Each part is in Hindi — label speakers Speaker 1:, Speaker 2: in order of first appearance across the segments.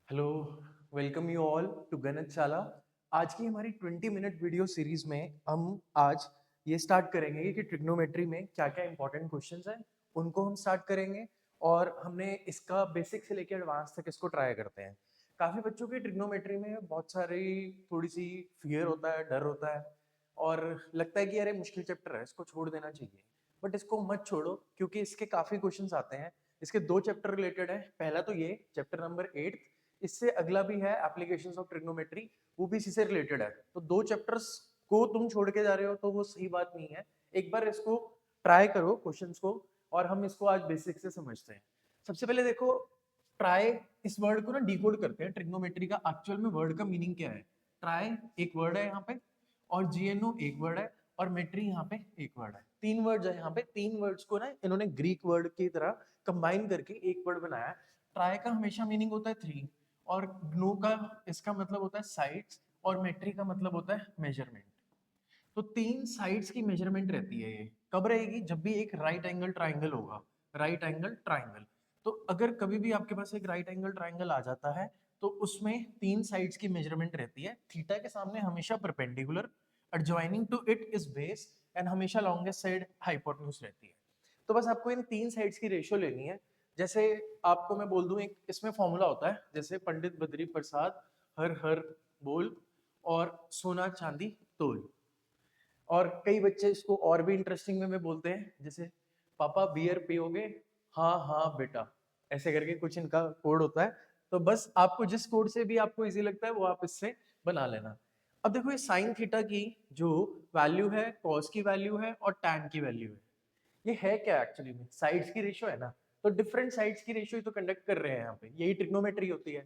Speaker 1: Hello, welcome you all to Ganitshala. आज की हमारी 20 मिनट वीडियो सीरीज में हम आज ये स्टार्ट करेंगे कि ट्रिग्नोमेट्री में क्या क्या इंपॉर्टेंट क्वेश्चंस हैं, उनको हम स्टार्ट करेंगे। और हमने इसका बेसिक से लेकर एडवांस तक इसको ट्राई करते हैं। काफ़ी बच्चों की ट्रिग्नोमेट्री में बहुत सारी थोड़ी सी फियर होता है, डर होता है, और लगता है कि अरे मुश्किल चैप्टर है, इसको छोड़ देना चाहिए। बट इसको मत छोड़ो, क्योंकि इसके काफ़ी क्वेश्चंस आते हैं। इसके दो चैप्टर रिलेटेड है। पहला तो ये चैप्टर नंबर 8, इससे अगला भी है एप्लीकेशंस ऑफ ट्रिग्नोमेट्री, वो भी इसी से रिलेटेड है। तो दो चैप्टर्स को तुम छोड़ के जा रहे हो तो वो सही बात नहीं है। एक बार इसको ट्राई करो क्वेश्चंस को, और हम इसको आज बेसिक से समझते हैं। सबसे पहले देखो, ट्राई इस वर्ड को ना डिकोड करते हैं। ट्रिग्नोमेट्री का एक्चुअल में वर्ड का मीनिंग क्या है। ट्राई एक वर्ड है यहाँ पे, और जीएनओ एक वर्ड है, और मेट्री यहाँ पे एक वर्ड है। तीन वर्ड्स है यहाँ पे। तीन वर्ड्स को ना इन्होंने ग्रीक वर्ड की तरह कंबाइन करके एक वर्ड बनाया है। ट्राई का हमेशा मीनिंग होता है थ्री, और ग्नो का इसका मतलब होता है साइड्स, और मेट्री का मतलब होता है मेजरमेंट। तो तीन साइड्स की मेजरमेंट रहती है। ये कब रहेगी? जब भी एक राइट एंगल ट्राइंगल होगा। Right angle triangle. तो अगर कभी भी आपके पास एक राइट एंगल ट्राइंगल आ जाता है, तो उसमें तीन साइड्स की मेजरमेंट रहती है। थीटा के सामने हमेशा perpendicular, adjoining to it is base, and हमेशा लॉन्गेस्ट साइड हाइपोटेन्यूज रहती है। तो बस आपको इन तीन साइड्स की रेशियो लेनी है। जैसे आपको मैं बोल दूं, एक इसमें फॉर्मूला होता है, जैसे पंडित बद्री प्रसाद हर हर बोल, और सोना चांदी तोल। और कई बच्चे इसको और भी इंटरेस्टिंग वे में बोलते हैं, जैसे पापा बियर पियोगे? हाँ हाँ बेटा। ऐसे करके कुछ इनका कोड होता है। तो बस आपको जिस कोड से भी आपको इजी लगता है वो आप इससे बना लेना। अब देखो, ये साइन थीटा की जो वैल्यू है, कॉस की वैल्यू है, और टैन की वैल्यू है। ये है क्या एक्चुअली में? साइड्स की रेशियो है ना। तो डिफरेंट साइड्स की रेशियो तो कंडक्ट कर रहे हैं यहाँ पे, यही ट्रिग्नोमेट्री होती है।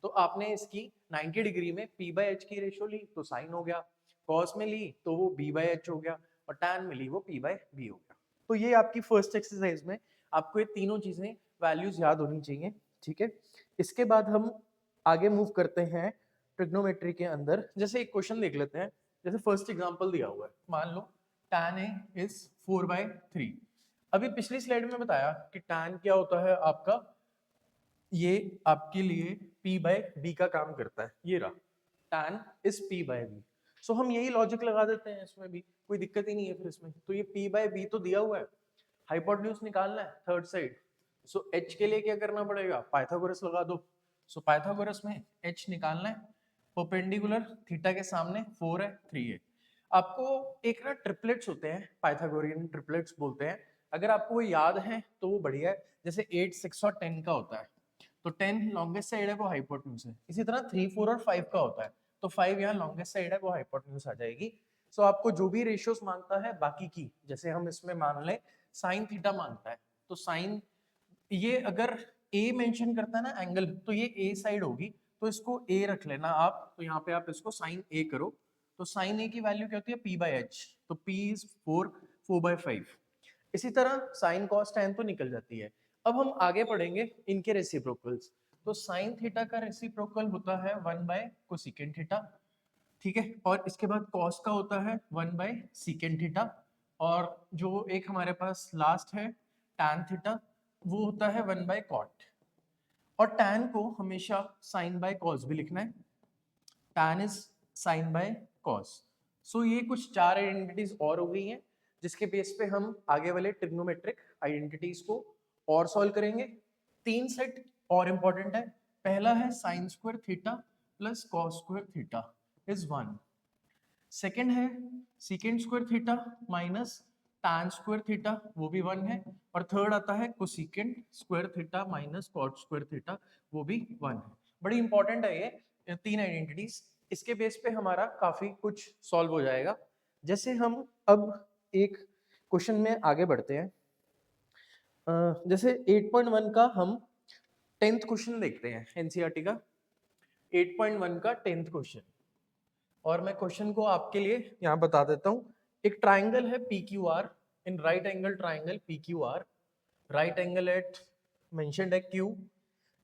Speaker 1: तो आपने इसकी 90 डिग्री में p बाय एच की रेशियो ली तो साइन हो गया, कॉस में ली तो वो b बाय एच हो गया, और टैन में ली वो p बाय बी हो गया। तो ये आपकी फर्स्ट एक्सरसाइज में आपको ये तीनों चीजें वैल्यूज याद होनी चाहिए। ठीक है। इसके बाद हम आगे मूव करते हैं ट्रिग्नोमेट्री के अंदर। जैसे एक क्वेश्चन देख लेते हैं। जैसे फर्स्ट एग्जांपल दिया हुआ है, मान लो tan a इज 4/3। अभी पिछली स्लाइड में बताया कि tan क्या होता है आपका, ये आपके लिए p बाय बी का काम करता है। ये रहा, tan is p by B. So हम यही लॉजिक लगा देते हैं, इसमें भी कोई दिक्कत ही नहीं है फिर इसमें। तो ये p बाय बी तो दिया हुआ है, हाइपोटेन्यूज निकालना है थर्ड साइड। सो h के लिए क्या करना पड़ेगा? पाइथागोरस लगा दो। सो पाइथागोरस में h निकालना है। परपेंडिकुलर थीटा के सामने 4 है, 3 है। आपको एक ना ट्रिपलेट्स होते हैं, पाइथागोरियन ट्रिपलेट्स बोलते हैं। अगर आपको वो याद है तो वो बढ़िया है। जैसे 8, 6 और 10 का होता है, तो 10 लॉन्गेस्ट साइड है, वो हाइपोटेन्यूज है। इसी तरह 3, 4 और 5 का होता है, तो 5 यहाँ लॉन्गेस्ट साइड है, वो हाइपोटेन्यूज आ जाएगी। सो आपको जो भी रेशियोस मांगता है बाकी की, जैसे हम इसमें मान लें साइन थीटा मांगता है, तो साइन, ये अगर ए मेंशन करता है ना एंगल, तो ये ए साइड होगी, तो इसको ए रख लेना आप। तो यहाँ पे आप इसको साइन ए करो। तो साइन ए की वैल्यू क्या होती है? p by H. तो p इज 4, 4/5। इसी तरह साइन कॉस टैन तो निकल जाती है। अब हम आगे पढ़ेंगे इनके रेसिप्रोकल्स। तो साइन थीटा का रेसिप्रोकल होता है 1 बाय कोसेकेंट थीटा। ठीक है। और इसके बाद कॉस का होता है 1 बाय सीकेंट थीटा। और जो एक हमारे पास लास्ट है टैन थीटा, वो होता है 1 बाय कॉट। और टैन को हमेशा साइन बाय कॉस भी लिखना है। Tan is sine by cos. So ये कुछ चार आइडेंटिटीज और हो गई हैं, जिसके बेस पे हम आगे वाले ट्रिग्नोमेट्रिक आइडेंटिटीज को और सॉल्व करेंगे। तीन सेट और इंपॉर्टेंट है। पहला है sine square theta plus cos square theta is 1। Second है secant square theta minus tan square theta, वो भी 1 है। और थर्ड आता है cosecant square theta minus cot square theta, वो भी 1 है। बड़ी इंपॉर्टेंट है ये तीन आइडेंटिटीज। इसके बेस पे हमारा काफी कुछ सॉल्व हो जाएगा। जैसे हम अब एक क्वेश्चन में आगे बढ़ते हैं। जैसे 8.1 का हम 10th क्वेश्चन देखते हैं एनसीईआरटी का। 8.1 का 10th क्वेश्चन, और मैं क्वेश्चन को आपके लिए यहाँ बता देता हूँ। एक ट्राइंगल है P Q R, in right angle triangle P Q R, right angle at mentioned है क्यू।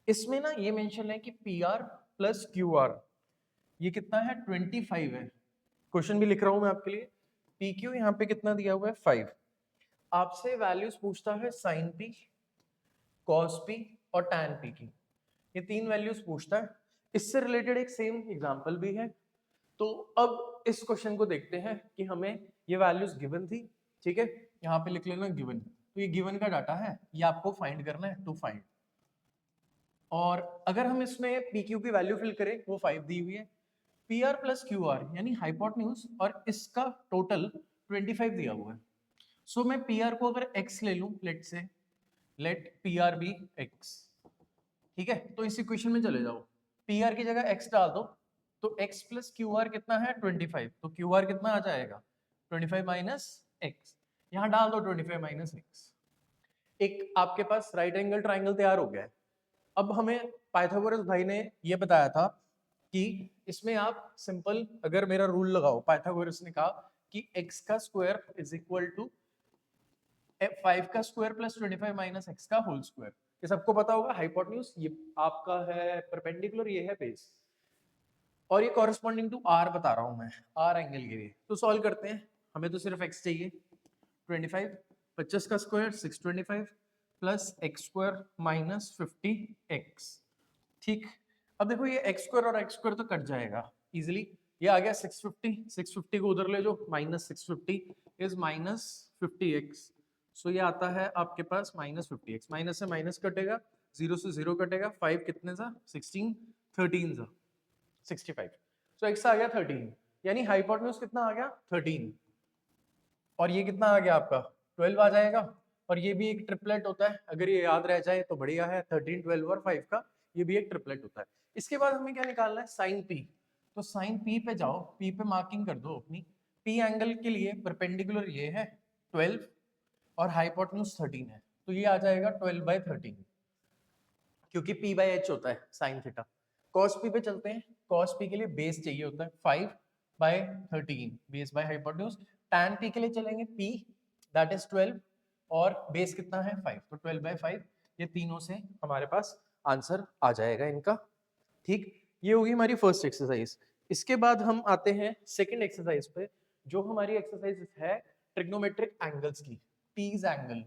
Speaker 1: इसमें ना ये मेंशन है कि P R plus Q R, ये कितना है? 25 है। क्वेश्चन भी लिख रहा हूं मैं आपके लिए। पी क्यू यहाँ पे कितना दिया हुआ है? 5। आपसे वैल्यूज पूछता है साइन पी, कॉस पी और टैन पी की। ये तीन वैल्यूज पूछता है। इससे रिलेटेड एक सेम एग्जांपल भी है। तो अब इस क्वेश्चन को देखते हैं कि हमें ये वैल्यूज गिवन थी, ठीक है, यहाँ पे लिख लेना गिवन। तो ये गिवन का डाटा है, ये आपको फाइंड करना है, टू फाइंड। और अगर हम इसमें पी क्यू की वैल्यू फिल करें, वो 5 दी हुई है, P R plus Q are यानी हाइपोटेन्यूज और इसका टोटल 25 दिया हुआ है। सो मैं पी आर को अगर x ले लूं, लेट से let P R be x, ठीक है, तो इस इक्वेशन में चले जाओ, पी आर की जगह x डाल दो, तो x प्लस क्यू आर कितना है 25, तो क्यू आर कितना आ जाएगा 25 माइनस एक्स, यहाँ डाल दो 25 माइनस एक्स, एक आपके पास राइट एंगल ट्राइंगल तैयार हो गया है। अब हमें पाइथागोरस भाई ने ये बताया था कि इसमें आप सिंपल अगर मेरा रूल लगाओ, पाइथागोरस ने कहा कि x का स्क्वायर इज इक्वल टू 5 का स्क्वायर प्लस 25 माइनस एक्स का होल स्क्वायर। ये सबको पता होगा, हाइपोटेन्यूज ये आपका है परपेंडिकुलर, ये है बेस, और ये कॉरेस्पॉन्डिंग टू आर बता रहा हूं मैं, आर एंगल के लिए। तो सॉल्व करते हैं, हमें तो सिर्फ x चाहिए, 25 25 का square 625 plus x square minus 50x, ठीक। अब देखो ये एक्स स्क्वायर और एक्स स्क्वायर तो कट जाएगा इजिली, ये आ गया 650, 650 को उधर ले जाओ, माइनस 650 इज माइनस 50x, सो ये आता है आपके पास माइनस 50x, माइनस से माइनस कटेगा, 0 से 0 कटेगा, 5 कितने सा 16, 13 सा 65, सो x आ गया 13, यानी हाइपोटेन्यूज कितना आ गया 13, और ये कितना आ गया आपका 12 आ जाएगा, और ये भी एक ट्रिपलेट होता है, अगर ये याद रह जाए तो बढ़िया है, 13, 12 और 5 का ये भी एक ट्रिपलेट होता है। इसके बाद हमें क्या निकालना है, साइन पी, तो साइन पी पे जाओ, पी पे मार्किंग कर दो अपनी, पी एंगल के लिए परपेंडिकुलर ये है 12 और हाइपोटेन्यूज 13 है, तो ये आ जाएगा 12/13, क्योंकि पी बाई एच होता है साइन थीटा। कॉस पी पे चलते हैं, कॉस पी के लिए बेस चाहिए होता है 5/13 base by hypotenuse, tan P के लिए चलेंगे पी दैट इज 12 और बेस कितना है 5, तो 12/5, ये तीनों से हमारे पास आंसर आ जाएगा इनका, ठीक। ये होगी हमारी फर्स्ट एक्सरसाइज। इसके बाद हम आते हैं सेकंड एक्सरसाइज पे, जो हमारी एक्सरसाइज है ट्रिग्नोमेट्रिक एंगल्स की, टीज एंगल।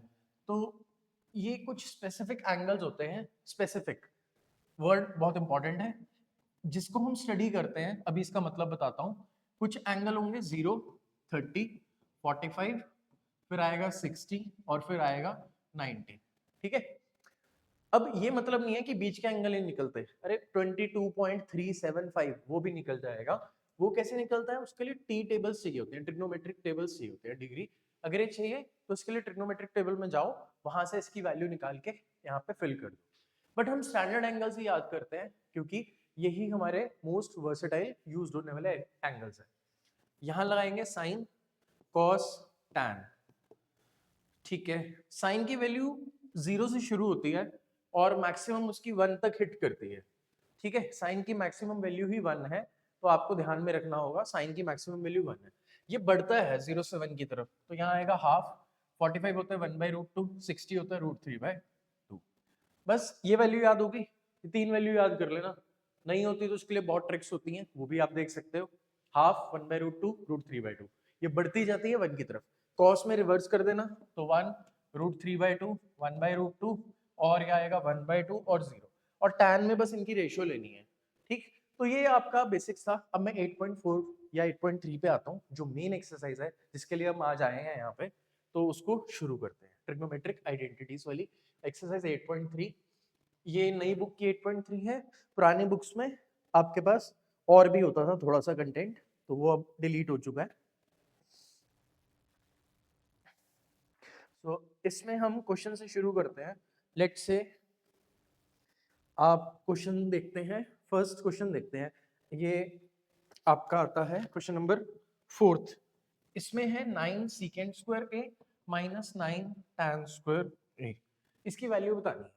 Speaker 1: तो ये कुछ स्पेसिफिक एंगल्स होते हैं, स्पेसिफिक वर्ड बहुत इंपॉर्टेंट है जिसको हम स्टडी करते हैं, अभी इसका मतलब बताता हूं। कुछ एंगल होंगे 0, 30, 45, फिर आएगा 60 और फिर आएगा 90, ठीक है। अब ये मतलब नहीं है कि बीच के एंगल ही निकलते, अरे 22.375 वो भी निकल जाएगा। वो कैसे निकलता है, उसके लिए टी टेबल्स चाहिए होते हैं, ट्रिग्नोमेट्रिक टेबल्स चाहिए होते हैं, डिग्री अगर ये चाहिए तो उसके लिए ट्रिग्नोमेट्रिक टेबल में जाओ, वहां से इसकी वैल्यू निकाल के यहाँ पे फिल कर दो। बट हम स्टैंडर्ड एंगल्स ही याद करते हैं, क्योंकि यही हमारे मोस्ट वर्सेटाइल यूज्ड होने वाले एंगल्स हैं। यहाँ लगाएंगे साइन, कॉस, टैन, ठीक है। साइन की वैल्यू 0 से शुरू होती है और मैक्सिमम उसकी 1 तक हिट करती है, ठीक है। साइन की मैक्सिमम वैल्यू ही 1 है, तो आपको ध्यान में रखना होगा साइन की मैक्सिमम वैल्यू 1 है। ये बढ़ता है 0 से 1 की तरफ, तो यहाँ आएगा हाफ, 45 होता है 1/√2, 60 होता है √3/2। बस ये वैल्यू याद होगी, ये तीन वैल्यू याद कर लेना, नहीं होती तो उसके लिए बहुत ट्रिक्स होती हैं, वो भी आप देख सकते हो। हाफ 1/√2, √3/2, ये बढ़ती जाती है 1 की तरफ। कॉस में रिवर्स कर देना, तो 1 √3/2, 1/√2, और क्या आएगा 1/2 और 0, और टैन में बस इनकी रेशियो लेनी है, ठीक। तो ये आपका बेसिक्स था। अब मैं 8.4 या 8.3 पे आता हूँ, जो मेन एक्सरसाइज है जिसके लिए हम आज आए हैं यहाँ पे, तो उसको शुरू करते हैं। ट्रिग्नोमेट्रिक आइडेंटिटीज वाली एक्सरसाइज 8.3, ये नई बुक की 8.3 है, पुरानी बुक्स में आपके पास और भी होता था थोड़ा सा कंटेंट, तो वो अब डिलीट हो चुका है। तो इसमें हम क्वेश्चन से शुरू करते हैं। लेट्स से आप क्वेश्चन देखते हैं, फर्स्ट क्वेश्चन देखते हैं, ये आपका आता है क्वेश्चन नंबर 4। इसमें है 9 सीकेंट स्क्वायर ए माइनस 9 टैन स्क्वायर ए, इसकी वैल्यू बतानी है।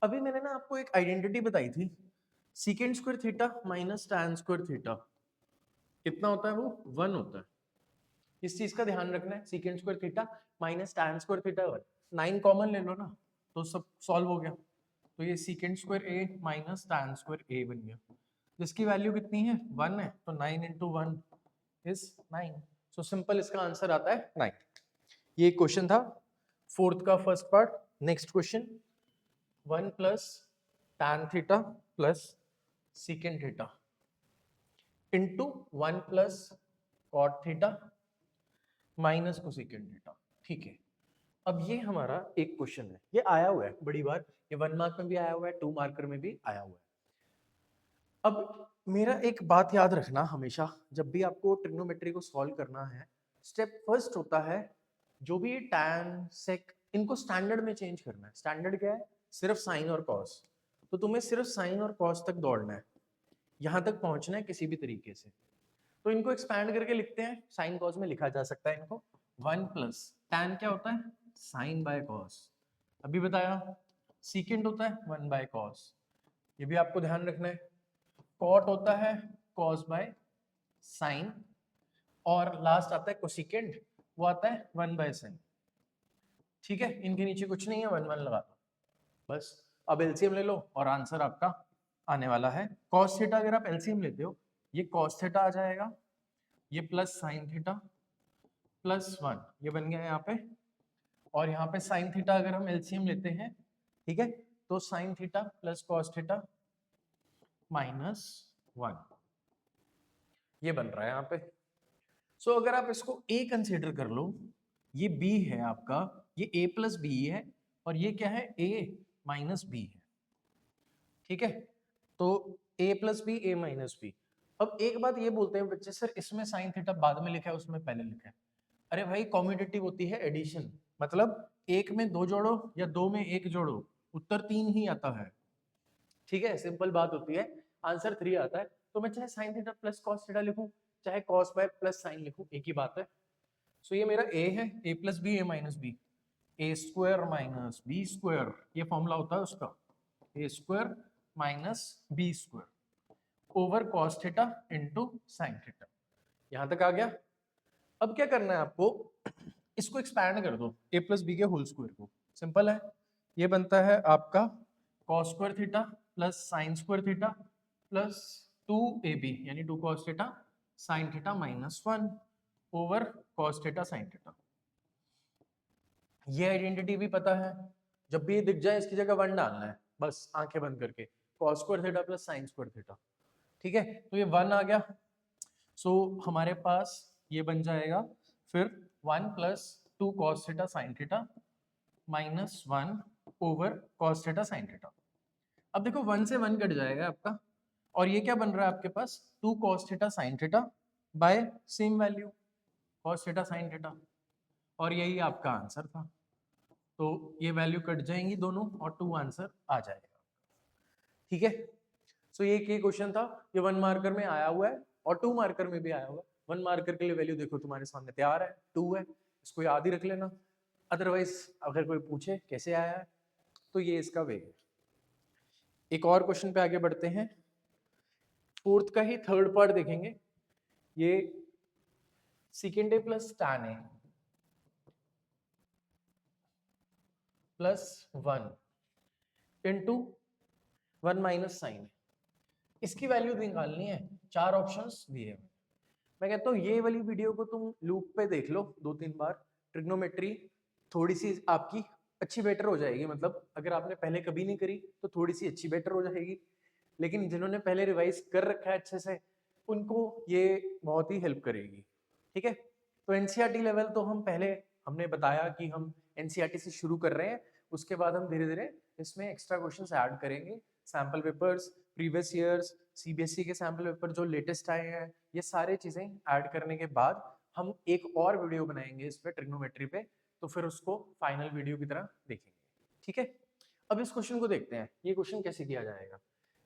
Speaker 1: अभी मैंने ना आपको एक आइडेंटिटी बताई थी, secant square theta minus tan square theta कितना होता है, वो 1 होता है। इस चीज का ध्यान रखना है, secant square theta minus tan square theta 1, 9 common ले लो ना, तो सब सॉल्व हो गया। तो ये सीकेंट स्क्वायर ए माइनस टैन स्क्वायर ए बन गया, जिसकी वैल्यू कितनी है 1 है, तो 9 × 1 इज 9, सो सिंपल इसका आंसर आता है 9। ये क्वेश्चन था 4th का first part. Next question, 1 plus tan theta plus secant theta into 1 plus cot theta minus cosecant theta. ठीक है, अब ये हमारा एक क्वेश्चन है, ये आया हुआ है बड़ी बार, ये 1 मार्क में भी आया हुआ है, 2 मार्कर में भी आया हुआ है। अब मेरा एक बात याद रखना हमेशा, जब भी आपको ट्रिग्नोमेट्री को सॉल्व करना है, स्टेप फर्स्ट होता है जो भी टैन सेक इनको स्टैंडर्ड में चेंज करना है। स्टैंडर्ड क्या है? सिर्फ साइन और कॉस। तो तुम्हें सिर्फ साइन और कॉस तक दौड़ना है, यहां तक पहुंचना है किसी भी तरीके से। तो इनको एक्सपैंड करके लिखते हैं, साइन कॉस में लिखा जा सकता है इनको। 1 प्लस टैन क्या होता है? Sine by cos. अभी बताया। सीकेंड होता है 1 बाय कॉस, ये भी आपको ध्यान रखना है। कॉट होता है कॉस बाय साइन, और लास्ट आता है कोसिकेंड, वो आता है 1 बाय साइन। ठीक है, इनके नीचे कुछ नहीं है, 1 1 लगा दो बस। अब एलसीएम ले लो और आंसर आपका आने वाला है कॉस थीटा। अगर आप एलसीएम लेते हो, ये कॉस थीटा आ जाएगा, ये प्लस साइन थीटा प्लस 1, ये बन गया यहाँ पे। और यहाँ पे साइन थीटा अगर हम एलसीएम लेते हैं, ठीक है, तो sine theta plus cos theta minus 1, ये बन रहा है यहाँ पे। सो अगर आप इसको a कंसीडर कर लो, ये b है आपका, ये a प्लस बी है, और ये क्या है? a माइनस बी है। ठीक है, तो a plus B, a minus B. अब एक बात ये बोलते हैं बच्चे, सर इसमें साइन थीटा बाद में लिखा है, उसमें पहले लिखा है। अरे भाई, कॉम्यूटेटिव होती है एडिशन, मतलब एक में दो जोड़ो या दो में एक जोड़ो, उत्तर 3 ही आता है। ठीक है, सिंपल बात होती है, आंसर 3 आता है। तो मैं चाहे sine theta plus cos theta लिखूं, चाहे कॉस बाय प्लस साइन लिखूं, एक ही बात है। सो ये मेरा a है, a plus B, a minus B, A square minus B square, ये फॉर्मूला होता है उसका, A square minus B square over cos theta into sine theta. यहां तक आ गया। अब क्या करना है आपको, इसको एक्सपैंड कर दो, a प्लस बी के होल स्क्वायर को। सिंपल है, ये बनता है आपका cos square theta plus sign square theta plus 2ab यानी 2 cos theta sine theta minus 1 over cos theta sine theta. ये आइडेंटिटी भी पता है, जब भी ये दिख जाए इसकी जगह 1 डालना है बस, आंखें बंद करके, cos square theta plus sign square theta. ठीक है, तो ये 1 आ गया। सो हमारे पास ये बन जाएगा फिर 1 plus 2 cos theta sine theta minus 1 over cos theta sine theta. अब देखो 1 से 1 कट जाएगा आपका, और ये क्या बन रहा है आपके पास? 2 cos theta sin theta by same value cos theta sin theta, और यही आपका आंसर था। तो ये वैल्यू कट जाएंगी दोनों और 2 आंसर आ जाएगा। ठीक है, सो ये क्वेश्चन था, ये 1 मार्कर में आया हुआ है और 2 मार्कर में भी आया हुआ है। 1 मार्कर के लिए वैल्यू देखो तुम्हारे सामने तैयार है, 2 है, इसको याद ही रख लेना। अदरवाइज अगर कोई पूछे कैसे आया है, तो ये इसका वे है। एक और क्वेश्चन पे आगे बढ़ते हैं, फोर्थ का ही थर्ड पार्ट देखेंगे। ये second A plus tan A plus 1 into 1 minus sign ए, इसकी वैल्यू निकालनी है। 4 ऑप्शंस दिए। मैं कहता हूँ ये वाली वीडियो को तुम लूप पे देख लो 2-3 बार, ट्रिग्नोमेट्री थोड़ी सी आपकी अच्छी बेटर हो जाएगी। मतलब अगर आपने पहले कभी नहीं करी तो थोड़ी सी अच्छी बेटर हो जाएगी, लेकिन जिन्होंने पहले रिवाइज कर रखा है अच्छे से, उनको ये बहुत ही हेल्प करेगी। ठीक है, तो एनसीईआरटी लेवल तो हम पहले हमने बताया कि हम एनसीईआरटी से शुरू कर रहे हैं, उसके बाद हम धीरे धीरे इसमें एक्स्ट्रा क्वेश्चंस ऐड करेंगे। Sample papers, previous years, CBSE के सैम्पल पेपर जो लेटेस्ट आए हैं, ये सारे चीजें ऐड करने के बाद हम एक और वीडियो बनाएंगे इस पे ट्रिग्नोमेट्री पे, तो फिर उसको फाइनल वीडियो की तरह देखेंगे। ठीक है, अब इस क्वेश्चन को देखते हैं, ये क्वेश्चन कैसे किया जाएगा।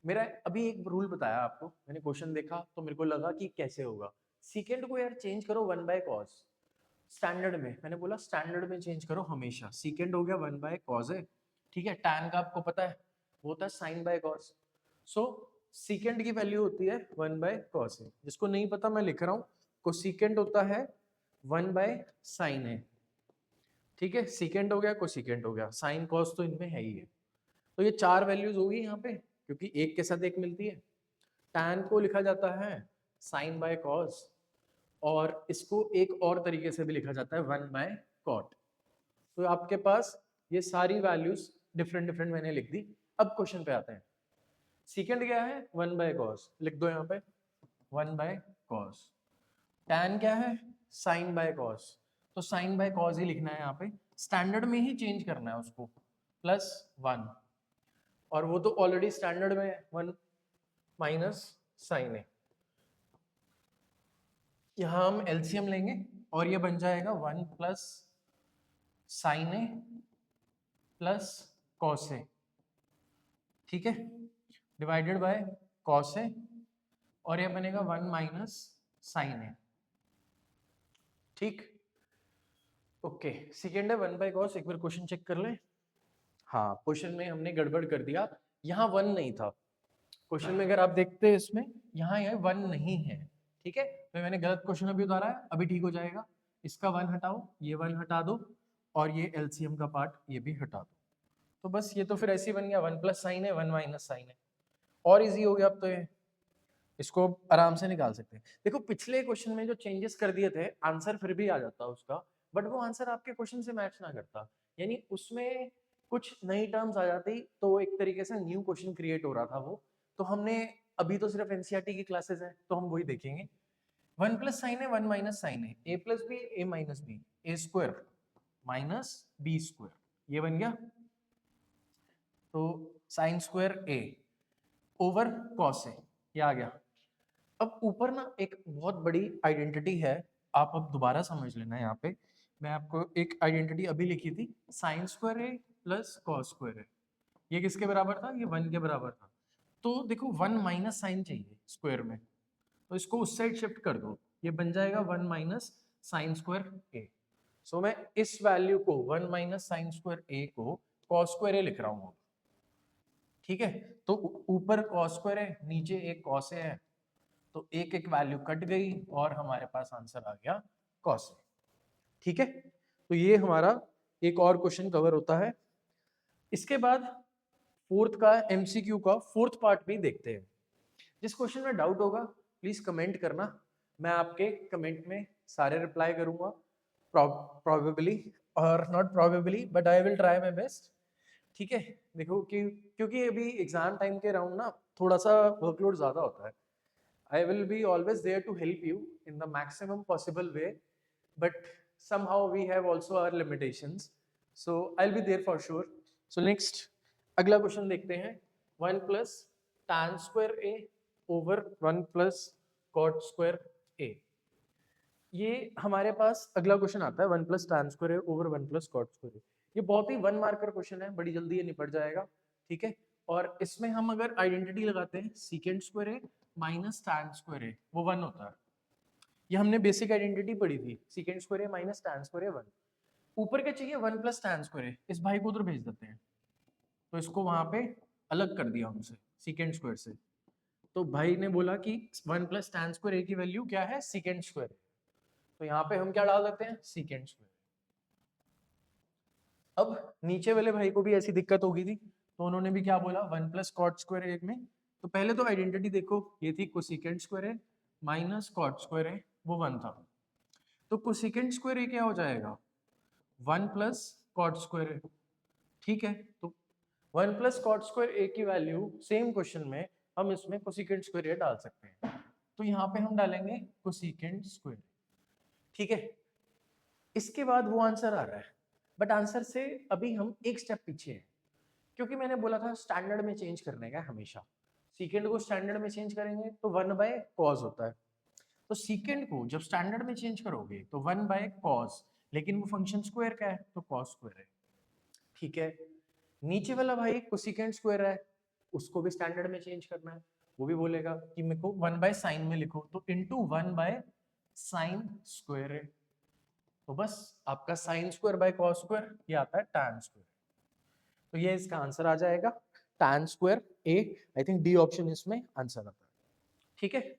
Speaker 1: मेरा अभी एक रूल बताया आपको, मैंने क्वेश्चन देखा तो मेरे को लगा कि कैसे होगा। सीकेंड को यार चेंज करो 1 बाय कॉस, स्टैंडर्ड में मैंने बोला स्टैंडर्ड में चेंज करो हमेशा। सीकेंड हो गया 1 बाय कॉस है, ठीक है, टैन का आपको पता है वो होता है sine by cos. So secant की वैल्यू होती है 1 बाय कॉस है, जिसको नहीं पता मैं लिख रहा हूँ, कोसीकेंड होता है 1 बाय साइन है। ठीक है, सीकेंड हो गया, कोसीकेंड हो गया, साइन कॉस तो इनमें है ही है। तो ये 4 वैल्यूज होगी यहाँ पे, क्योंकि एक के साथ एक मिलती है। टैन को लिखा जाता है साइन बाय कॉस, और इसको एक और तरीके से भी लिखा जाता है 1 बाय कॉट। तो आपके पास ये सारी वैल्यूज डिफरेंट डिफरेंट मैंने लिख दी। अब क्वेश्चन पे आते हैं। सीकेंड क्या है 1/cos, लिख दो यहाँ पे 1/cos। tan क्या है sin/cos, तो sin/cos ही लिखना है यहाँ पे, स्टैंडर्ड में ही चेंज करना है उसको, प्लस 1, और वो तो ऑलरेडी स्टैंडर्ड में है 1 माइनस sin है। यहाँ हम एलसीएम लेंगे और ये बन जाएगा 1 प्लस sin ए प्लस cos ए, ठीक है, डिवाइडेड बाय cos ए, और ये बनेगा 1 माइनस sin ए, ठीक। ओके, सेकेंड है 1/cos, एक बार क्वेश्चन चेक कर ले। हाँ, क्वेश्चन में हमने गड़बड़ कर दिया, यहाँ 1 नहीं था क्वेश्चन में, अगर आप देखते हैं इसमें यहाँ ये 1 नहीं है, ठीक है, तो मैंने गलत क्वेश्चन अभी उतारा है, अभी ठीक हो जाएगा। इसका 1 हटाओ, ये 1 हटा दो, और ये एलसीएम का पार्ट ये भी हटा दो, तो बस ये तो फिर ऐसे ही बन गया 1 प्लस साइन है 1 माइनस साइन है, और इजी हो गया अब तो ये, इसको आराम से निकाल सकते हैं। देखो पिछले क्वेश्चन में जो चेंजेस कर दिए थे आंसर फिर भी आ जाता उसका, बट वो आंसर आपके क्वेश्चन से मैच ना करता, यानी उसमें कुछ नई टर्म्स आ जाती, तो एक तरीके से न्यू क्वेश्चन क्रिएट हो रहा था वो, तो हमने अभी तो सिर्फ एनसीईआरटी की क्लासेस है तो हम वही देखेंगे। 1 प्लस साइन है 1 माइनस साइन है, ए plus B A minus B, A square minus B square, ये बन गया, तो sine square A over cos A, ये आ गया। अब ऊपर ना एक बहुत बड़ी आइडेंटिटी है, आप अब दोबारा समझ लेना, यहाँ पे मैं आपको एक आइडेंटिटी अभी लिखी थी, sign square A plus cos square A, ये किसके बराबर था, ये 1 के बराबर था, तो देखो 1 माइनस साइन चाहिए स्क्वायर में, तो इसको उस साइड शिफ्ट कर दो, ये बन जाएगा 1 माइनस साइन स्क्वायर ए। सो मैं इस वैल्यू को 1 माइनस साइन स्क्वायर ए को कॉस स्क्वायर ए लिख रहा हूँ, ठीक है, तो ऊपर कॉस स्क्वायर है नीचे एक कॉस ए है, तो एक एक वैल्यू कट गई और हमारे पास आंसर आ गया कॉस ए, ठीक है, तो ये हमारा एक और क्वेश्चन कवर होता है। इसके बाद फोर्थ का एमसीक्यू का फोर्थ पार्ट भी देखते हैं। जिस क्वेश्चन में डाउट होगा प्लीज कमेंट करना, मैं आपके कमेंट में सारे रिप्लाई करूंगा, प्रोबेबली और not probably, but I will try my best, ठीक है। देखो कि क्योंकि अभी एग्जाम टाइम के राउंड ना थोड़ा सा वर्कलोड ज्यादा होता है, I will be always there to help you in the maximum possible way, but somehow we have also our limitations, so I'll be there for sure. So next अगला क्वेश्चन देखते हैं, 1 plus tan square a over 1 plus cot square a, ये हमारे पास अगला क्वेश्चन आता है 1 plus tan square a over 1 plus cot square a, ये बहुत ही 1 मार्कर क्वेश्चन है, बड़ी जल्दी ये निपट जाएगा, ठीक है, और इसमें हम अगर आइडेंटिटी लगाते हैं सीकेंड स्क्वायर ए माइनस टैन स्क्वायर ए, वो 1 होता है, ये हमने बेसिक आइडेंटिटी पढ़ी थी, सीकेंड स्क्वायर ए माइनस टैन स्क्वायर ए 1, ऊपर क्या चाहिए 1 प्लस टैन स्क्वायर ए, इस भाई को उधर भेज देते हैं, तो इसको वहां पे अलग कर दिया हमसे सीकेंड स्क्वायर से, तो भाई ने बोला कि 1 प्लस टैन स्क्वायर ए की वैल्यू क्या है सीकेंड स्क्वायर, तो यहाँ पे हम क्या डाल देते हैं सीकेंड स्क्वायर। अब नीचे वाले भाई को भी ऐसी दिक्कत होगी थी, तो उन्होंने भी क्या बोला 1 प्लस कॉट स्क्वायर ए में, तो पहले तो आइडेंटिटी देखो, ये थी कोसेकेंड स्क्वायर ए माइनस कॉट स्क्वायर ए, वो 1 था, तो कोसेकेंड स्क्वायर ए क्या हो जाएगा 1 प्लस कॉट स्क्वायर ए, ठीक है, तो 1 प्लस कॉट स्क्वायर ए की वैल्यू सेम क्वेश्चन में हम इसमें कोसेकेंड स्क्वायर ए डाल सकते हैं, तो यहाँ पे हम डालेंगे कोसेकेंड स्क्वायर, ठीक है। इसके बाद वो आंसर आ रहा है, बट आंसर से अभी हम एक स्टेप पीछे हैं, क्योंकि मैंने बोला था स्टैंडर्ड में चेंज करने का हमेशा, सीकेंड को स्टैंडर्ड में चेंज करेंगे तो 1 बाय कॉस होता है, तो सीकेंड को जब स्टैंडर्ड में चेंज करोगे तो 1 बाय कॉस, लेकिन वो फंक्शन स्क्वायर का है तो कॉस स्क्वायर है, ठीक है। नीचे वाला भाई कोसेकेंड स्क्वायर है, उसको भी स्टैंडर्ड में चेंज करना है, वो भी बोलेगा कि मेरे को 1 बाय साइन में लिखो, तो इनटू 1 बाय साइन स्क्वायर है, तो बस आपका sine square by cos square ये आता है टैन स्क्वायर, तो ये इसका आंसर आ जाएगा tan square A, I think D option इसमें आंसर आता है, ठीक है।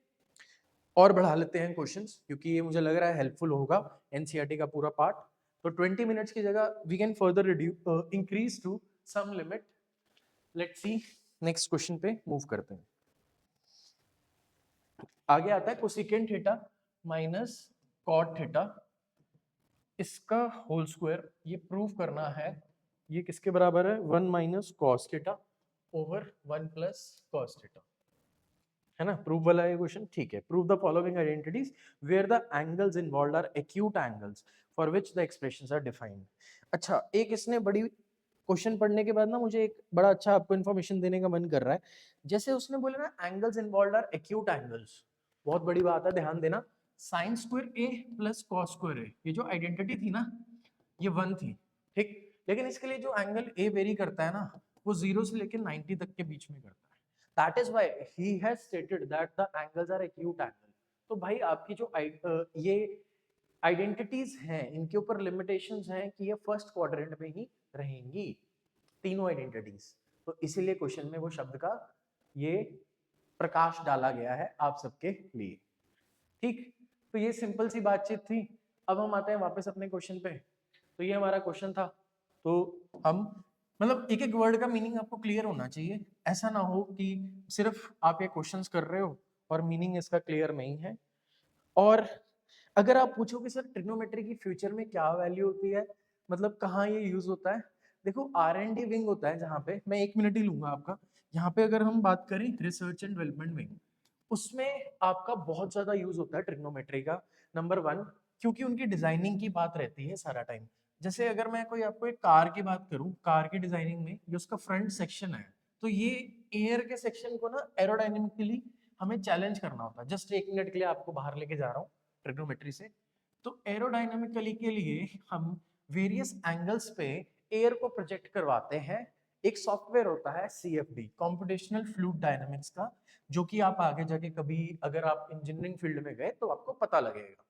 Speaker 1: और बढ़ा लेते हैं क्वेश्चंस, क्योंकि ये मुझे लग रहा है हेल्पफुल होगा एनसीईआरटी का पूरा पार्ट, तो 20 मिनट्स की जगह we can further reduce increase to some limit, let's see next question पे मूव करते हैं। आगे आता है cosecant theta minus cot theta, इसका होल स्क्वायर, ये प्रूव करना है, ये किसके बराबर है 1 minus cos theta over 1 plus cos theta, है ना। प्रूव वाला ये क्वेश्चन, ठीक है। Prove the following identities where the angles involved are acute angles for which the expressions are defined. अच्छा, एक इसने बड़ी क्वेश्चन पढ़ने के बाद ना मुझे एक बड़ा अच्छा आपको इन्फॉर्मेशन देने का मन कर रहा है। जैसे उसने बोला ना angles involved are acute angles, बहुत बड़ी बात है, ध्यान देना। Sine square A plus cos square A, ये जो आइडेंटिटी थी ना ये 1 थी, ठीक। लेकिन इसके लिए जो एंगल ए वेरी करता है ना वो 0 से लेकर 90 तक के बीच में करता है। That is why he has stated that the angles are acute angle। तो भाई आपकी जो ये आइडेंटिटीज हैं इनके ऊपर लिमिटेशंस हैं कि ये फर्स्ट क्वाड्रेंट में ही रहेंगी, तीनों आइडेंटिटीज। तो इसीलिए क्वेश्चन में वो शब्द का ये प्रकाश डाला गया है आप सबके लिए, ठीक। तो ये सिंपल सी बातचीत थी। अब हम आते हैं वापस अपने क्वेश्चन पे। तो ये हमारा क्वेश्चन था। तो हम मतलब एक एक वर्ड का मीनिंग आपको क्लियर होना चाहिए। ऐसा ना हो कि सिर्फ आप ये क्वेश्चंस कर रहे हो और मीनिंग इसका क्लियर नहीं है। और अगर आप पूछो कि सर ट्रिग्नोमेट्री की फ्यूचर में क्या वैल्यू होती है, मतलब कहाँ ये यूज होता है, देखो R&D विंग होता है जहाँ पे, मैं 1 मिनट ही लूंगा आपका। यहाँ पे अगर हम बात करें रिसर्च एंड डेवलपमेंट विंग, उसमें आपका बहुत ज्यादा यूज होता है ट्रिग्नोमेट्री का। नंबर 1, क्योंकि उनकी डिजाइनिंग की बात रहती है सारा टाइम। जैसे अगर मैं कोई आपको एक कार की बात करूं, कार की डिजाइनिंग में जो उसका फ्रंट सेक्शन है, तो ये एयर के सेक्शन को ना एरोडायनेमिकली हमें चैलेंज करना होता है। जस्ट 1 मिनट के लिए आपको बाहर लेके जा रहा हूँ ट्रिग्नोमेट्री से। तो एरोडायनेमिकली के लिए हम वेरियस एंगल्स पे एयर को प्रोजेक्ट करवाते हैं। एक सॉफ्टवेयर होता है CFD, कंप्यूटेशनल फ्लूइड डायनामिक्स का, जो कि आप आगे जाके कभी अगर आप इंजीनियरिंग फील्ड में गए तो आपको पता लगेगा।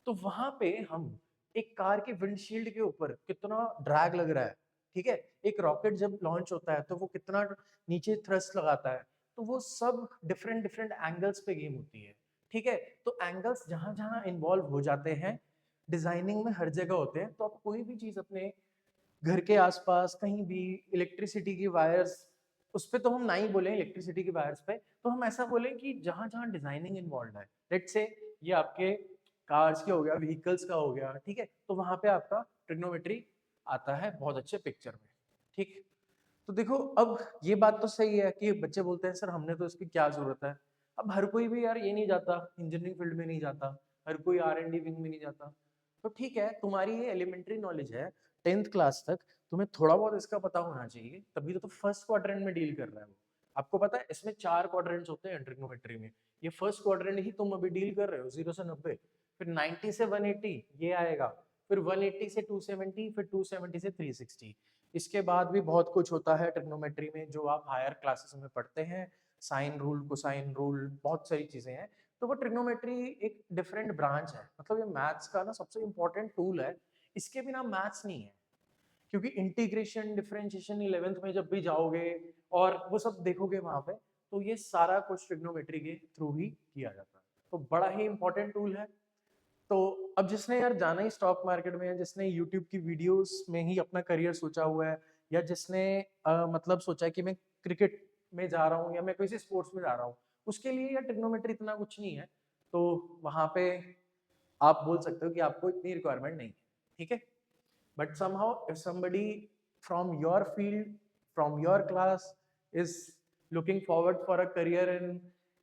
Speaker 1: तो वहां पे हम एक कार के विंडशील्ड के ऊपर कितना ड्रैग लग रहा है, ठीक है, एक रॉकेट जब लॉन्च होता है तो वो कितना नीचे थ्रस्ट लगाता है, तो वो सब डिफरेंट डिफरेंट एंगल्स पे गेम होती है, ठीक है। तो एंगल्स जहां जहां इन्वॉल्व हो जाते हैं डिजाइनिंग में हर जगह होते हैं। तो आप कोई भी चीज अपने घर के आसपास कहीं भी इलेक्ट्रिसिटी की वायर्स, उस पे तो हम ना ही बोले इलेक्ट्रिसिटी की वायर्स पे, तो हम ऐसा बोले कि जहां जहां डिजाइनिंग इन्वॉल्व है, लेट्स से ये आपके कार्स के हो गया, व्हीकल्स का हो गया, ठीक है, तो वहां पे आपका ट्रिग्नोमेट्री आता है बहुत अच्छे पिक्चर में, ठीक। तो देखो अब ये बात तो सही है कि बच्चे बोलते हैं सर हमने तो इसकी क्या जरूरत है। अब हर कोई भी यार ये नहीं जाता, इंजीनियरिंग फील्ड में नहीं जाता, हर कोई R&D विंग में नहीं जाता। तो ठीक है, तुम्हारी ये एलिमेंट्री नॉलेज है, 10th क्लास तक तुम्हें थोड़ा बहुत इसका पता होना चाहिए, तभी तो फर्स्ट क्वाड्रेंट में डील कर रहा है वो। आपको पता है इसमें 4 क्वाड्रेंट्स होते हैं ट्रिग्नोमेट्री में, ये फर्स्ट क्वाड्रेंट ही तुम अभी डील कर रहे हो 0 से 90, फिर 90 से 180 ये आएगा, फिर 180 से 270, फिर 270 से 360। इसके बाद भी बहुत कुछ होता है ट्रिग्नोमेट्री में जो आप हायर क्लासेस में पढ़ते हैं, साइन रूल, कोसाइन रूल, बहुत सारी चीजें हैं। तो वो ट्रिग्नोमेट्री एक डिफरेंट ब्रांच है, मतलब ये मैथ्स का ना सबसे इंपॉर्टेंट टूल है। इसके बिना मैथ्स नहीं है, क्योंकि इंटीग्रेशन डिफरेंशिएशन 11th में जब भी जाओगे और वो सब देखोगे वहां पे, तो ये सारा कुछ ट्रिग्नोमेट्री के थ्रू ही किया जाता है। तो बड़ा ही इंपॉर्टेंट टूल है। तो अब जिसने यार जाना ही स्टॉक मार्केट में है, जिसने यूट्यूब की वीडियोस में ही अपना करियर सोचा हुआ है, या जिसने मतलब सोचा है कि मैं क्रिकेट में जा रहा हूँ या मैं किसी स्पोर्ट्स में जा रहा हूँ, उसके लिए यार ट्रिग्नोमेट्री इतना कुछ नहीं है। तो वहां पे आप बोल सकते हो कि आपको इतनी रिक्वायरमेंट नहीं है, ठीक है। But somehow if somebody from your field, from your class is looking forward for a career in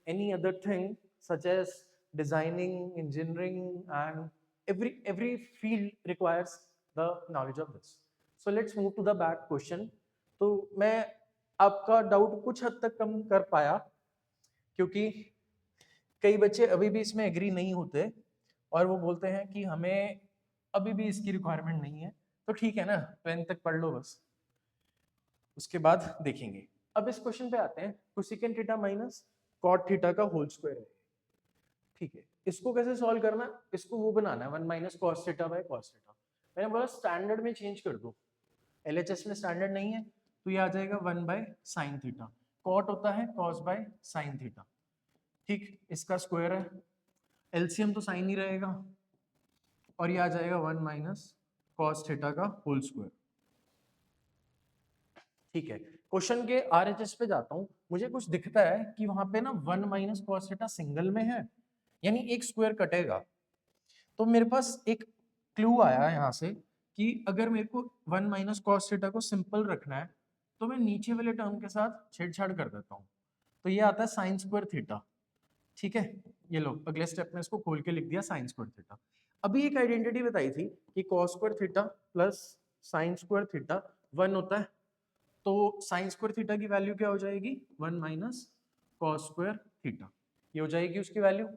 Speaker 1: any other thing such as designing, engineering, and every field requires the knowledge of this. So let's move to the back question. तो मैं आपका डाउट कुछ हद तक कम कर पाया, क्योंकि कई बच्चे अभी भी इसमें एग्री नहीं होते और वो बोलते हैं कि हमें अभी भी इसकी रिक्वायरमेंट नहीं है। तो ठीक है ना, 10th तक पढ़ लो बस, उसके बाद देखेंगे। अब इस क्वेश्चन पे आते हैं, cosecant theta minus cot theta का होल स्क्वायर है, ठीक है। इसको कैसे सॉल्व करना, इसको वो बनाना है 1 minus cos theta by cos theta. मैंने बोला स्टैंडर्ड में चेंज कर दो, LHS में स्टैंडर्ड नहीं है, तो ये आ जाएगा 1 बाय साइन थीटा। कॉट होता है कॉस बाय साइन थीटा, ठीक, इसका स्क्वायर है, एलसीएम तो साइन ही रहेगा, और ये आ जाएगा 1 माइनस कॉस थीटा का होल स्क्वायर, ठीक है। क्वेश्चन के RHS पे जाता हूं, मुझे कुछ दिखता है कि वहां पे ना 1 माइनस कॉस थीटा सिंगल में है, यानी एक स्क्वायर कटेगा। तो मेरे पास एक क्लू आया यहाँ से कि अगर मेरे को 1 माइनस कॉस थीटा को सिंपल रखना है, तो मैं नीचे वाले टर्म के साथ छेड़छाड़ कर देता हूँ, तो ये आता है साइन स्क्वायर थीटा। ठीक है, ये लो अगले स्टेप में इसको खोल के लिख दिया साइन स्क्वायर थीटा। अभी एक आइडेंटिटी बताई थी कि cos square theta plus sign square theta 1 होता है, तो साइन स्क्वायर थीटा की वैल्यू क्या हो जाएगी 1 माइनस कॉस स्क्वायर थीटा, ये हो जाएगी उसकी वैल्यू।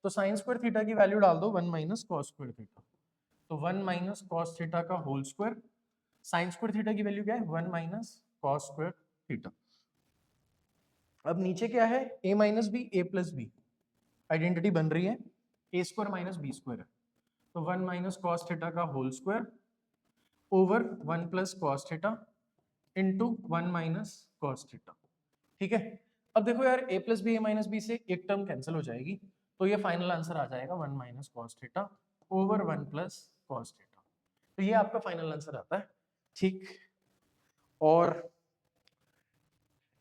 Speaker 1: तो साइन स्क्वायर थीटा की वैल्यू डाल दो 1 माइनस कॉस स्क्वायर थीटा, तो 1 माइनस कॉस थीटा का whole square, sine square theta की वैल्यू क्या है 1 माइनस कॉस स्क्वायर थीटा। अब नीचे क्या है a minus B A plus B, identity बन रही है A square minus B square है, तो 1 माइनस कॉस थीटा का whole square over 1 plus cos theta into 1 minus cos theta. ठीक है, अब देखो यार a plus B A minus B से एक टर्म कैंसिल हो जाएगी, तो ये फाइनल आंसर आ जाएगा 1 minus cos theta over 1 plus cos theta, तो ये आपका फाइनल आंसर आता है। ठीक, और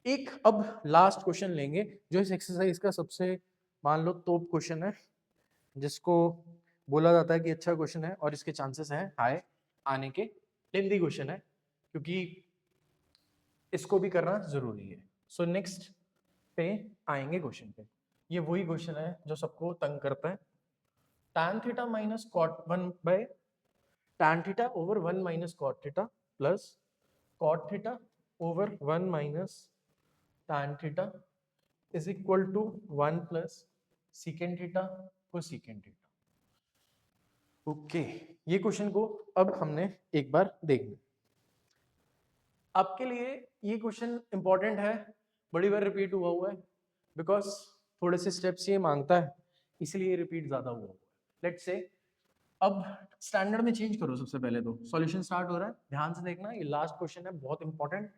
Speaker 1: एक अब लास्ट क्वेश्चन लेंगे जो इस एक्सरसाइज का सबसे मान लो टॉप क्वेश्चन है, जिसको बोला जाता है कि अच्छा क्वेश्चन है और इसके चांसेस हैं हाई आने के, लेंदी क्वेश्चन है क्योंकि इसको भी करना जरूरी है। सो नेक्स्ट पे आएंगे क्वेश्चन पे, ये वही क्वेश्चन है जो सबको तंग करता है। tan theta minus cot 1 by tan theta over 1 minus cot theta plus cot theta over 1 minus tan theta is equal to 1 plus secant theta cosecant theta. Okay, ये क्वेश्चन को अब हमने एक बार देख लिया। आपके लिए ये क्वेश्चन इंपॉर्टेंट है, बड़ी बार रिपीट हुआ है बिकॉज थोड़े से स्टेप्स ये मांगता है, इसलिए रिपीट ज्यादा हुआ है। लेट्स से अब स्टैंडर्ड में चेंज करो, सबसे पहले तो सॉल्यूशन स्टार्ट हो रहा है, ध्यान से देखना, ये लास्ट क्वेश्चन है बहुत इंपॉर्टेंट,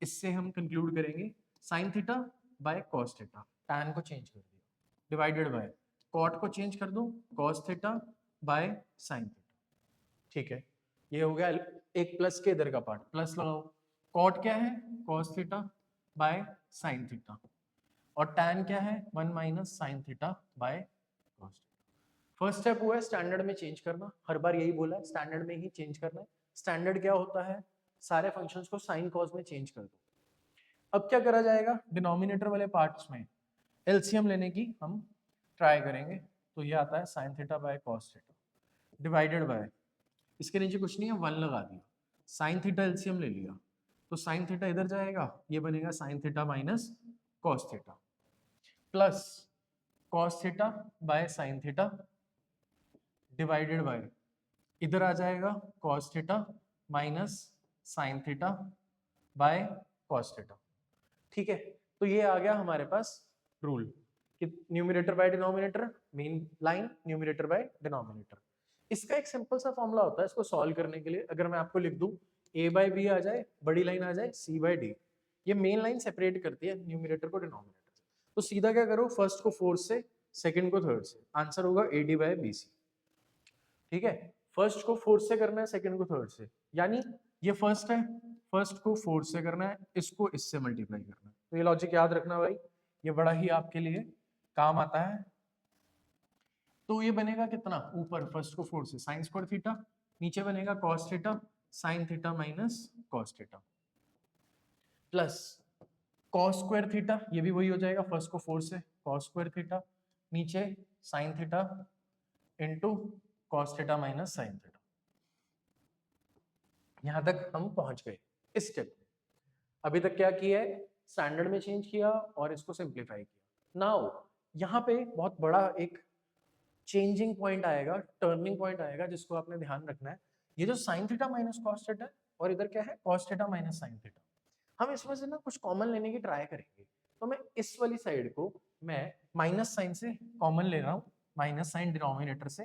Speaker 1: इससे हम कंक्लूड करेंगे। Sine theta by cos theta, tan को चेंज कर दिया, डिवाइडेड बाय कॉट को चेंज कर दो cos theta by sine theta. ठीक है, ये हो गया एक प्लस के इधर का पार्ट, प्लस लगाओ, कॉट क्या है cos theta by sine theta, और tan क्या है 1 minus sine theta by cos theta. First step हुआ है स्टैंडर्ड में चेंज करना, हर बार यही बोला है स्टैंडर्ड में ही चेंज करना है। स्टैंडर्ड क्या होता है, सारे फंक्शंस को साइन कॉस में चेंज कर दो। अब क्या करा जाएगा, डिनोमिनेटर वाले पार्ट्स में एलसीएम लेने की हम ट्राई करेंगे, तो ये आता है sine theta by cos theta divided by, इसके नीचे कुछ नहीं है 1 लगा दिया, साइन थीटा एलसीएम ले लिया, तो साइन थीटा इधर जाएगा, ये बनेगा sign theta minus cos theta plus cos theta by sine theta divided by, इधर आ जाएगा cos theta minus sine theta by cos theta. ठीक है, तो ये आ गया हमारे पास रूल कि numerator by denominator, main line numerator by denominator. इसका एक सिंपल सा फॉर्मूला होता है इसको सॉल्व करने के लिए, अगर मैं आपको लिख दूं a बाय बी आ जाए, बड़ी लाइन आ जाए c बाय डी, ये मेन लाइन सेपरेट करती है न्यूमरेटर को डिनोमिनेटर से, तो सीधा क्या करो फर्स्ट को फोर्थ से, सेकंड को थर्ड से, आंसर होगा A D by B C. ठीक है, फर्स्ट को फोर्थ से करना है, सेकंड को थर्ड से, यानी ये फर्स्ट है, फर्स्ट को फोर्थ से करना है, इसको इससे मल्टीप्लाई करना है, तो ये लॉजिक याद रखना भाई, ये बड़ा ही आपके लिए काम आता है। तो ये बनेगा कितना, ऊपर फर्स्ट को फोर्थ से साइन स्क्वायर थीटा, नीचे बनेगा cos theta sine theta minus cos theta plus cos square theta, ये भी वही हो जाएगा फर्स्ट को फोर्थ से कॉस स्क्वायर थीटा, नीचे sine theta into cos theta minus sign theta. यहां तक हम पहुंच गए इस स्टेप में। अभी तक क्या किया है, स्टैंडर्ड में चेंज किया और इसको सिंप्लीफाई किया। नाउ यहाँ पे बहुत बड़ा एक चेंजिंग पॉइंट आएगा, टर्निंग पॉइंट आएगा, जिसको आपने ध्यान रखना है। ये जो sign theta minus cos theta और इधर क्या है cos theta minus sine theta, हम इसमें से ना कुछ कॉमन लेने की ट्राई करेंगे। तो मैं इस वाली साइड को मैं माइनस साइन से कॉमन ले रहा हूँ, माइनस साइन डिनोमिनेटर से,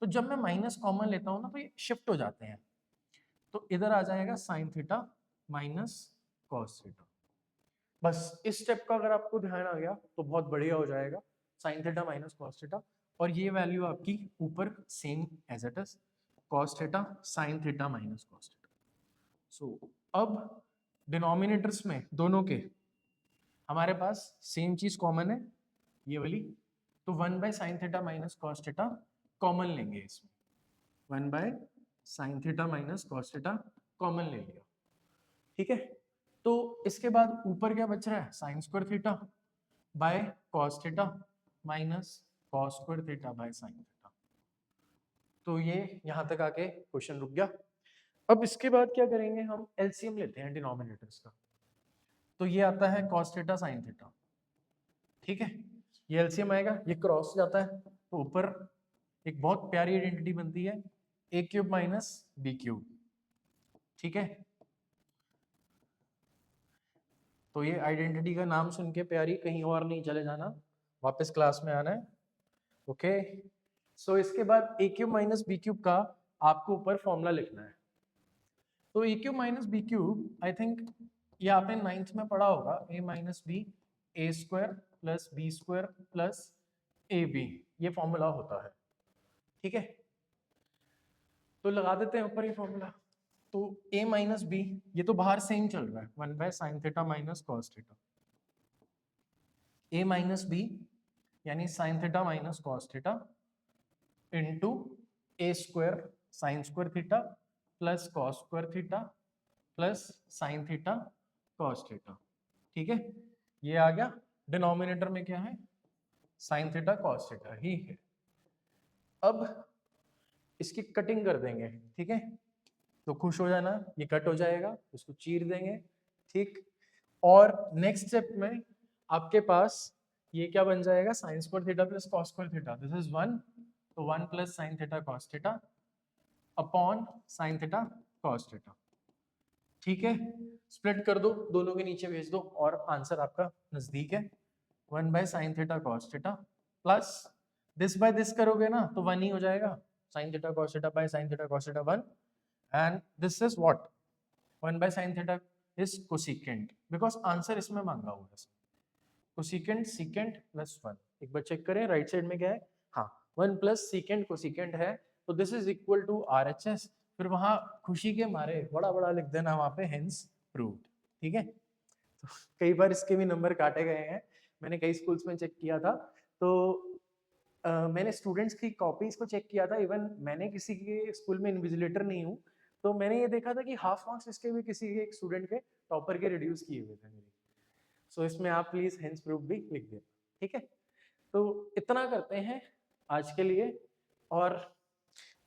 Speaker 1: तो जब मैं माइनस कॉमन लेता हूँ ना तो ये शिफ्ट हो जाते हैं, तो इधर आ जाएगा sine theta minus cos theta. बस इस स्टेप का अगर आपको ध्यान आ गया तो बहुत बढ़िया हो जाएगा, sine theta minus cos theta, और ये वैल्यू आपकी ऊपर same as it is cos theta sine theta minus cos theta. So अब डिनोमिनेटर्स में दोनों के हमारे पास सेम चीज कॉमन है, ये वाली, तो 1 by sine theta minus cos theta common लेंगे इसमें, 1 by sine theta minus cos theta common ले लिया। ठीक है, तो इसके बाद ऊपर क्या बच रहा है, sine square theta by cos theta minus cos square theta by sine theta. तो ये यहाँ तक आके क्वेश्चन रुक गया। अब इसके बाद क्या करेंगे, हम एलसीएम लेते हैं डिनोमिनेटर्स का। तो ये आता है कॉस थीटा साइन थीटा, ठीक है, ये एलसीएम आएगा, ये क्रॉस जाता है, तो ऊपर एक बहुत प्यारी आइडेंटिटी बनती है ए क्यूब माइनस बी क्यूब, ठीक है। तो ये आइडेंटिटी का नाम सुन के प्यारी, कहीं और नहीं चले जाना, वापस क्लास में आना है, ओके। सो इसके बाद A cube minus B cube का आपको ऊपर फॉर्मूला लिखना है। तो A cube minus B cube, I think ये आपने 9th में पढ़ा होगा, A minus B A square plus B square plus A B, ये फॉर्मूला होता है, ठीक है। तो लगा देते हैं ऊपर ये फॉर्मूला। तो a माइनस बी, ये तो बाहर सेम चल रहा है, 1 by sine theta minus cos theta, a minus B यानी sine theta minus cos theta into A square sine square theta plus cos square theta plus sine theta cos theta, ठीक है। ये आ गया, डिनोमिनेटर में क्या है, साइन थीटा कॉस थीटा ही है। अब इसकी कटिंग कर देंगे, ठीक है, तो खुश हो जाना, ये कट हो जाएगा, इसको चीर देंगे, ठीक। और नेक्स्ट स्टेप में आपके पास ये क्या बन जाएगा, sign square theta plus cos square theta, this is 1, तो 1 plus sine theta cos theta upon sine theta cos theta, ठीक है। स्प्लिट कर दो, दोनों के नीचे भेज दो और आंसर आपका नजदीक है, 1 by sine theta cos theta plus this by this करोगे ना तो 1 ही हो जाएगा, sine theta cos theta by sine theta cos theta 1, and this is what 1 by sin theta is cosecant, because answer इसमें मांगा हुआ है, cosecant secant plus 1। एक बार चेक करें राइट साइड में क्या है, हाँ 1 प्लस secant cosecant है, तो this is equal to RHS, फिर वहां खुशी के मारे बड़ा बड़ा लिख देना वहां पे hence proved, ठीक है। तो कई बार इसके भी नंबर काटे गए हैं, मैंने कई स्कूल्स में चेक किया था, तो मैंने स्टूडेंट्स की कॉपीज को चेक किया था, इवन मैंने किसी के स्कूल में इन्विजिलेटर नहीं हूँ, तो मैंने ये देखा था कि हाफ मार्क्स इसके भी किसी एक स्टूडेंट के टॉपर के रिड्यूस किए हुए थे मेरे। सो इसमें आप प्लीज हेंस प्रूफ भी लिख देना, ठीक है। तो इतना करते हैं आज के लिए, और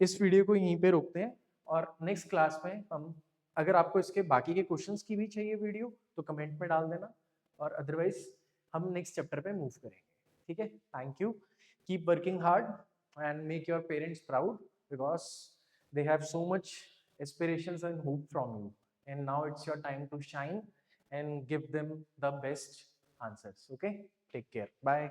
Speaker 1: इस वीडियो को यहीं पे रोकते हैं, और नेक्स्ट क्लास में हम, अगर आपको इसके बाकी के क्वेश्चंस की भी चाहिए वीडियो तो कमेंट में डाल देना, और अदरवाइज हम नेक्स्ट चैप्टर पे मूव करेंगे, ठीक है। Thank you, keep working hard and make your parents proud, because they have so much aspirations and hope from you, and now it's your time to shine and give them the best answers, okay. Take care, bye.